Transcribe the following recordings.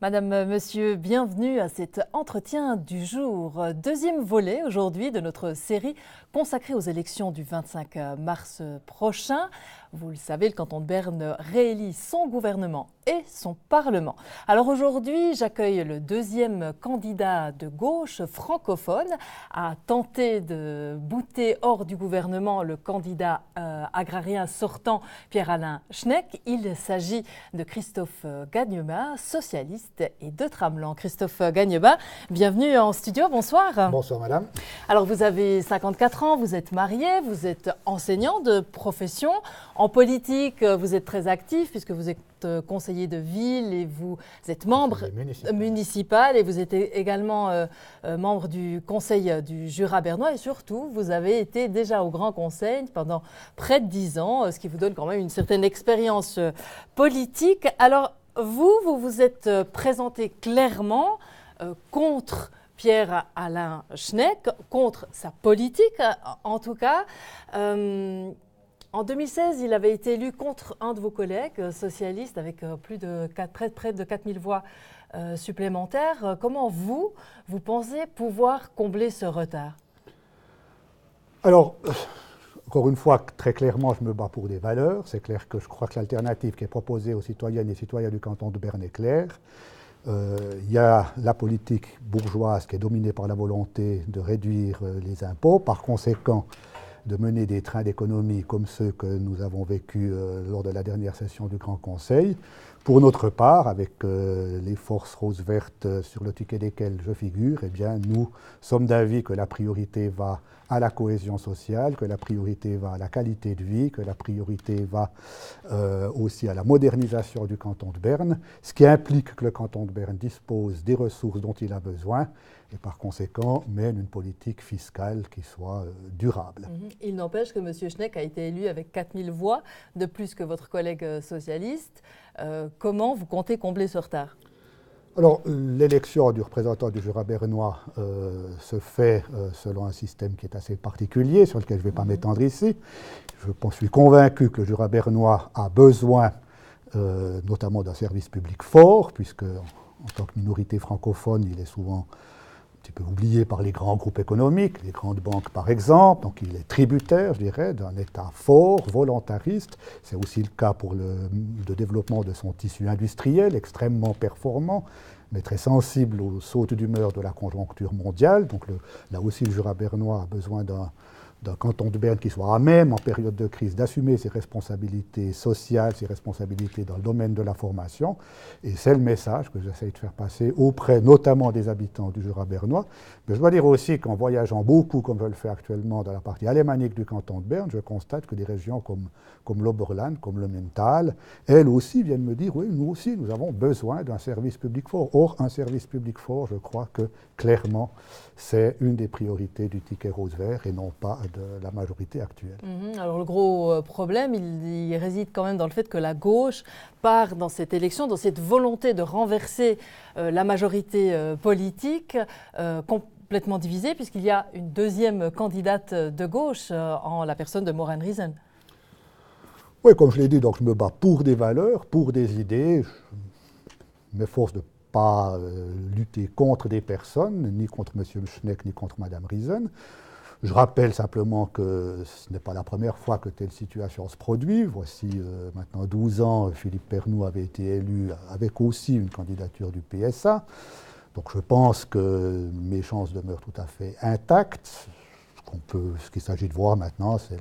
Madame, Monsieur, bienvenue à cet entretien du jour. Deuxième volet aujourd'hui de notre série consacrée aux élections du 25 mars prochain. Vous le savez, le canton de Berne réélit son gouvernement et son Parlement. Alors aujourd'hui, j'accueille le deuxième candidat de gauche francophone à tenter de bouter hors du gouvernement le candidat agrarien sortant Pierre-Alain Schnegg. Il s'agit de Christophe Gagneba, socialiste et de Tramelan. Christophe Gagneba, bienvenue en studio, bonsoir. Bonsoir madame. Alors vous avez 54 ans, vous êtes marié, vous êtes enseignant de profession. En politique, vous êtes très actif puisque vous êtes conseiller de ville et vous êtes membre municipal et vous êtes également membre du conseil du Jura bernois et surtout vous avez été déjà au Grand Conseil pendant près de 10 ans, ce qui vous donne quand même une certaine expérience politique. Alors vous vous êtes présenté clairement contre Pierre-Alain Schnegg, contre sa politique en tout cas. En 2016, il avait été élu contre un de vos collègues socialistes avec près de 4000 voix supplémentaires. Comment vous pensez pouvoir combler ce retard? Alors, encore une fois, très clairement, je me bats pour des valeurs. C'est clair que je crois que l'alternative qui est proposée aux citoyennes et citoyens du canton de Berne est claire. Il y a la politique bourgeoise qui est dominée par la volonté de réduire les impôts. Par conséquent, de mener des trains d'économie comme ceux que nous avons vécus lors de la dernière session du Grand Conseil. Pour notre part, avec les forces roses-vertes sur le ticket desquelles je figure, eh bien, nous sommes d'avis que la priorité va à la cohésion sociale, que la priorité va à la qualité de vie, que la priorité va aussi à la modernisation du canton de Berne, ce qui implique que le canton de Berne dispose des ressources dont il a besoin et par conséquent mène une politique fiscale qui soit durable. Il n'empêche que M. Schnegg a été élu avec 4000 voix de plus que votre collègue socialiste. Comment vous comptez combler ce retard ? Alors, l'élection du représentant du Jura bernois se fait selon un système qui est assez particulier, sur lequel je ne vais pas m'étendre ici. Je suis convaincu que le Jura bernois a besoin notamment d'un service public fort, puisque en tant que minorité francophone, il est souvent un petit peu oublié par les grands groupes économiques, les grandes banques par exemple, donc il est tributaire, je dirais, d'un État fort, volontariste. C'est aussi le cas pour le développement de son tissu industriel, extrêmement performant, mais très sensible aux sautes d'humeur de la conjoncture mondiale. Donc là aussi, le Jura bernois a besoin d'un canton de Berne qui soit à même, en période de crise, d'assumer ses responsabilités sociales, ses responsabilités dans le domaine de la formation. Et c'est le message que j'essaie de faire passer auprès notamment des habitants du Jura bernois. Mais je dois dire aussi qu'en voyageant beaucoup, comme je le fais actuellement dans la partie alémanique du canton de Berne, je constate que des régions comme l'Oberland, comme le Mental, elles aussi viennent me dire, oui, nous aussi, nous avons besoin d'un service public fort. Or, un service public fort, je crois que clairement, c'est une des priorités du ticket rose-vert et non pas de la majorité actuelle. Alors le gros problème, il réside quand même dans le fait que la gauche part dans cette élection, dans cette volonté de renverser la majorité politique complètement divisée, puisqu'il y a une deuxième candidate de gauche en la personne de Maureen Riesen. Oui, comme je l'ai dit, donc je me bats pour des valeurs, pour des idées. Je m'efforce de ne pas lutter contre des personnes, ni contre M. Schnegg, ni contre Mme Riesen. Je rappelle simplement que ce n'est pas la première fois que telle situation se produit. Voici maintenant 12 ans, Philippe Pernoud avait été élu avec aussi une candidature du PSA. Donc je pense que mes chances demeurent tout à fait intactes. Ce qu'il s'agit de voir maintenant, c'est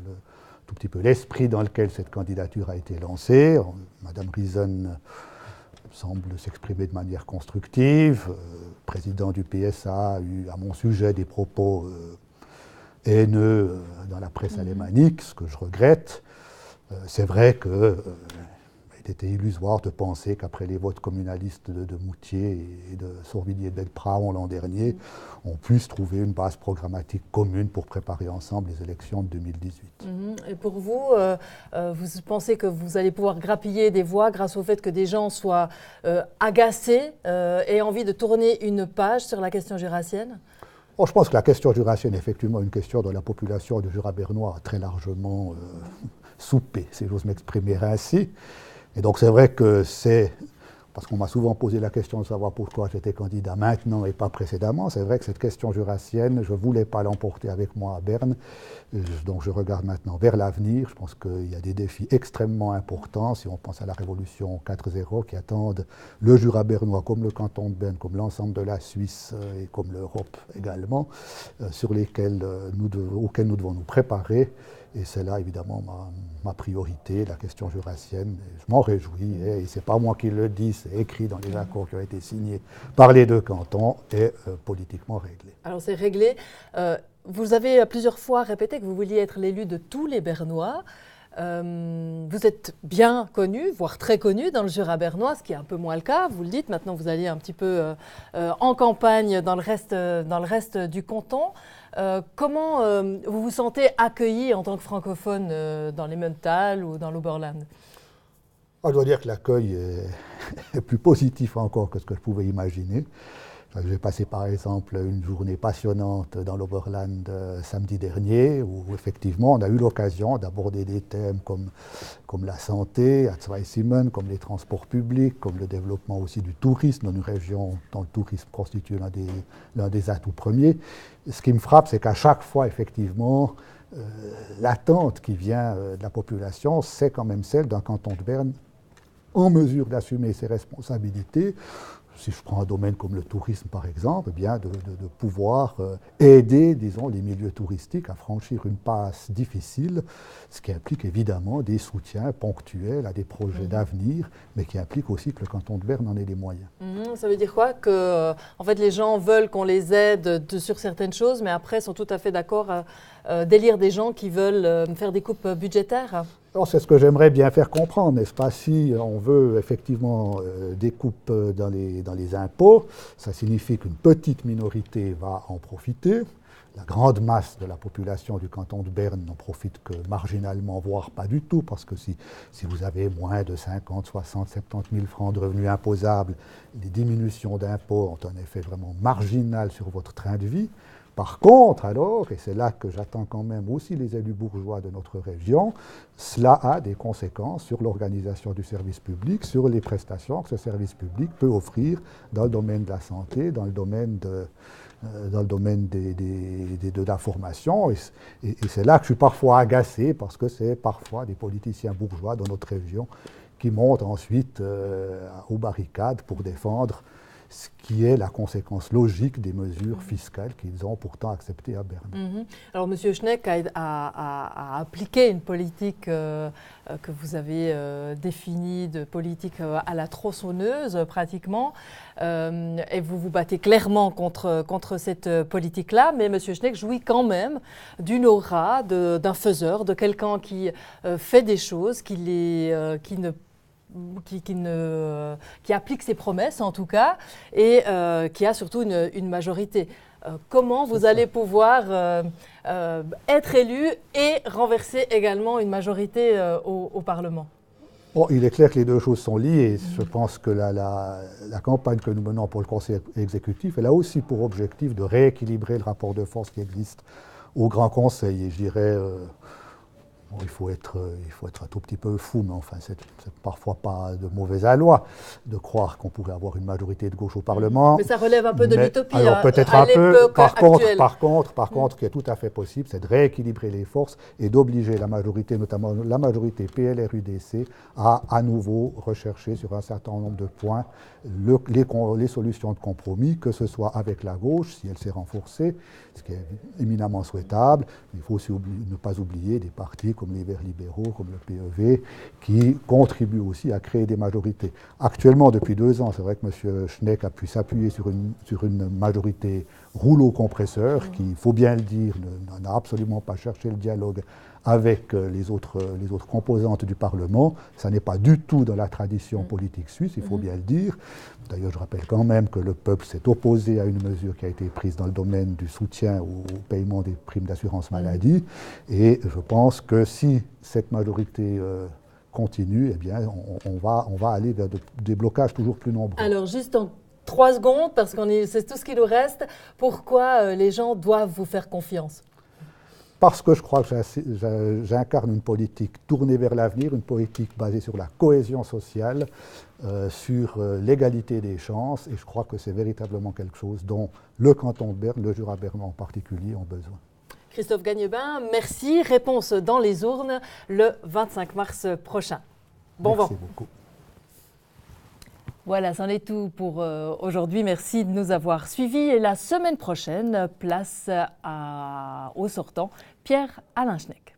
tout petit peu l'esprit dans lequel cette candidature a été lancée. Mme Riesen semble s'exprimer de manière constructive. Le président du PSA a eu à mon sujet des propos haineux dans la presse alémanique, ce que je regrette. C'est vrai qu'il était illusoire de penser qu'après les votes communalistes de Moutier et de Saurvilliers de Belpraon l'an dernier, on puisse trouver une base programmatique commune pour préparer ensemble les élections de 2018. Et pour vous, vous pensez que vous allez pouvoir grappiller des voix grâce au fait que des gens soient agacés et aient envie de tourner une page sur la question jurassienne ? Je pense que la question jurassienne est effectivement une question dont la population du Jura bernois a très largement soupé, si j'ose m'exprimer ainsi. Et donc c'est vrai que c'est parce qu'on m'a souvent posé la question de savoir pourquoi j'étais candidat maintenant et pas précédemment. C'est vrai que cette question jurassienne, je ne voulais pas l'emporter avec moi à Berne, donc je regarde maintenant vers l'avenir. Je pense qu'il y a des défis extrêmement importants, si on pense à la Révolution 4.0, qui attendent le Jura bernois, comme le canton de Berne, comme l'ensemble de la Suisse et comme l'Europe également, auxquels nous devons nous préparer. Et c'est là, évidemment, ma priorité, la question jurassienne. Je m'en réjouis, et ce n'est pas moi qui le dis, c'est écrit dans les accords qui ont été signés par les deux cantons et politiquement réglé. Alors, c'est réglé. Vous avez plusieurs fois répété que vous vouliez être l'élu de tous les Bernois. Vous êtes bien connu, voire très connu dans le Jura bernois, ce qui est un peu moins le cas, vous le dites. Maintenant, vous allez un petit peu en campagne dans le reste du canton. Comment vous vous sentez accueilli en tant que francophone dans l'Emmental ou dans l'Oberland? Je dois dire que l'accueil est plus positif encore que ce que je pouvais imaginer. J'ai passé par exemple une journée passionnante dans l'Oberland samedi dernier, où effectivement on a eu l'occasion d'aborder des thèmes comme la santé à Zweisimmen, comme les transports publics, comme le développement aussi du tourisme dans une région dont le tourisme constitue l'un des atouts premiers. Ce qui me frappe, c'est qu'à chaque fois, effectivement, l'attente qui vient de la population, c'est quand même celle d'un canton de Berne en mesure d'assumer ses responsabilités. Si je prends un domaine comme le tourisme, par exemple, eh bien de pouvoir aider, disons, les milieux touristiques à franchir une passe difficile, ce qui implique évidemment des soutiens ponctuels à des projets d'avenir, mais qui implique aussi que le canton de Berne en ait les moyens. Ça veut dire quoi? Que en fait, les gens veulent qu'on les aide sur certaines choses, mais après sont tout à fait d'accord à d'élire des gens qui veulent faire des coupes budgétaires? Alors, c'est ce que j'aimerais bien faire comprendre, n'est-ce pas? Si on veut effectivement des coupes dans les impôts, ça signifie qu'une petite minorité va en profiter. La grande masse de la population du canton de Berne n'en profite que marginalement, voire pas du tout, parce que si vous avez moins de 50, 60, 70 000 francs de revenus imposables, les diminutions d'impôts ont un effet vraiment marginal sur votre train de vie. Par contre, alors, et c'est là que j'attends quand même aussi les élus bourgeois de notre région, cela a des conséquences sur l'organisation du service public, sur les prestations que ce service public peut offrir dans le domaine de la santé, dans le domaine de la formation. Et c'est là que je suis parfois agacé, parce que c'est parfois des politiciens bourgeois dans notre région qui montent ensuite aux barricades pour défendre ce qui est la conséquence logique des mesures fiscales qu'ils ont pourtant acceptées à Berne. Alors, M. Schneck a appliqué une politique que vous avez définie de politique à la tronçonneuse, pratiquement, et vous vous battez clairement contre cette politique-là, mais M. Schneck jouit quand même d'une aura, d'un faiseur, de quelqu'un qui fait des choses, qui applique ses promesses en tout cas, et qui a surtout une majorité. Comment vous allez pouvoir être élu et renverser également une majorité au Parlement? Bon, il est clair que les deux choses sont liées. Je pense que la campagne que nous menons pour le Conseil exécutif, elle a aussi pour objectif de rééquilibrer le rapport de force qui existe au Grand Conseil. Et je dirais... Bon, il faut être un tout petit peu fou, mais enfin, c'est parfois pas de mauvais aloi de croire qu'on pourrait avoir une majorité de gauche au Parlement. Mais ça relève un peu de l'utopie. Alors peut-être un peu. Par contre, ce qui est tout à fait possible, c'est de rééquilibrer les forces et d'obliger la majorité, notamment la majorité PLR-UDC, à nouveau rechercher sur un certain nombre de points les solutions de compromis, que ce soit avec la gauche, si elle s'est renforcée, ce qui est éminemment souhaitable. Il faut aussi ne pas oublier des partis comme les Verts libéraux, comme le PEV, qui contribuent aussi à créer des majorités. Actuellement, depuis 2 ans, c'est vrai que M. Schneck a pu s'appuyer sur une majorité rouleau compresseur, qui, il faut bien le dire, n'a absolument pas cherché le dialogue avec les autres composantes du Parlement. Ça n'est pas du tout dans la tradition politique suisse, il faut bien le dire. D'ailleurs, je rappelle quand même que le peuple s'est opposé à une mesure qui a été prise dans le domaine du soutien au paiement des primes d'assurance maladie. Et je pense que si cette majorité continue, eh bien, on va aller vers des blocages toujours plus nombreux. Alors, juste en 3 secondes, parce que c'est tout ce qui nous reste, pourquoi les gens doivent vous faire confiance ? parce que je crois que j'incarne une politique tournée vers l'avenir, une politique basée sur la cohésion sociale, sur l'égalité des chances, et je crois que c'est véritablement quelque chose dont le canton de Berne, le Jura bernois en particulier, ont besoin. Christophe Gagnebin, merci. Réponse dans les urnes le 25 mars prochain. Bon vent. Merci beaucoup. Voilà, c'en est tout pour aujourd'hui. Merci de nous avoir suivis. Et la semaine prochaine, place au sortant Pierre Alain Schneck.